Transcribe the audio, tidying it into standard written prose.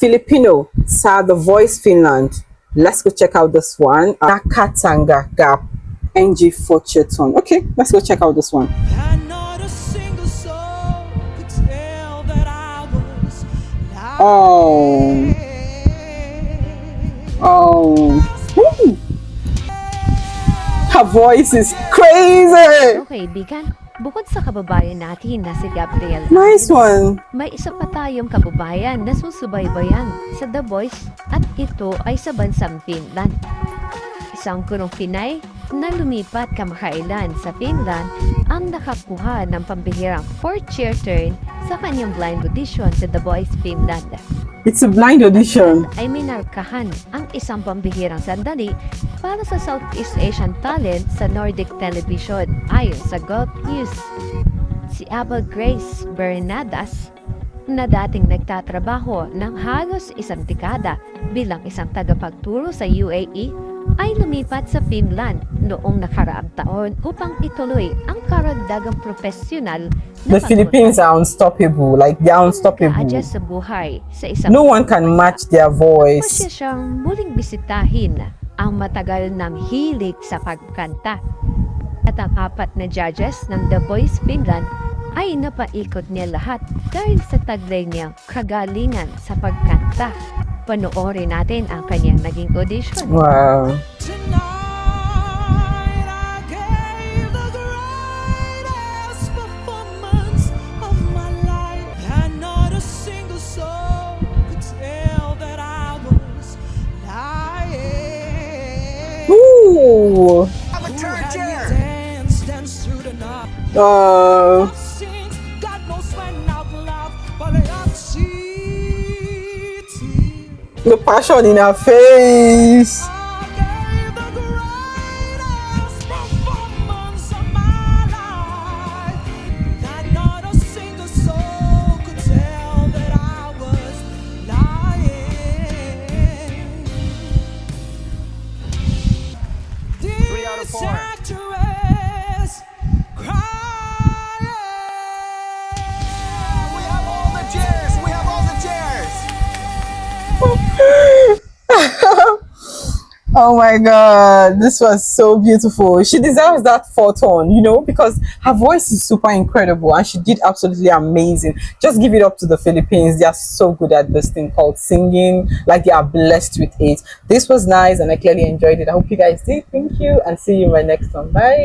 Filipino, Sa The Voice Finland. Let's go check out this one. Nakatanga Gap, NG Fortuton. Okay, let's go check out this one. And not a single soul could tell that I was Oh. Oh. Woo. Her voice is crazy. Okay, Bigan. Bukod sa kababayan natin na si Gabriel Nice Allen, one. may isa pa tayong kababayan na susubaybayan sa The Voice at ito ay sa bansang Finland. Isang kurong Pinay na lumipat kamakailan sa Finland ang nakakuha ng pambihirang 4th-year turn sa kanyang blind audition sa The Voice Finland. It's a blind audition. Ay minarkahan ang isang pambihirang sandali para sa Southeast Asian talent sa Nordic Television ayon sa Gulf News. Si Abel Grace Bernadas na dating nagtatrabaho ng halos isang dekada bilang isang tagapagturo sa UAE ay lumipat sa Finland noong nakaraang taon upang ituloy ang karagdagang profesional The na Philippines are unstoppable. Like, they're unstoppable. pag-adjust sa buhay sa isang No one can match their Siya voice. siyang muling bisitahin ang matagal ng hilig sa pagkanta. At ang 4 na judges ng The Voice Finland ay napaikot niya lahat dahil sa taglay niyang kagalingan sa pagkanta. Panoorin natin ang kanyang naging audition. Wow. tonight. I gave the greatest performance of my life, and not a single soul could tell that I was lying. Ooh. Who had me dance through the night. Sing, God knows when out loud, but I've seen tears. The passion in her face. I gave the greatest performance of my life, and not a single soul could tell that I was lying. 3 out of 4. This actress crying. We have all the chairs. We have all the chairs. Oh my god, this was so beautiful. She deserves that photon, you know, because her voice is super incredible and she did absolutely amazing. Just give it up to the Philippines. They are so good at this thing called singing. Like, they are blessed with it. This was nice and I clearly enjoyed it. I hope you guys did. Thank you and see you in my next one. Bye.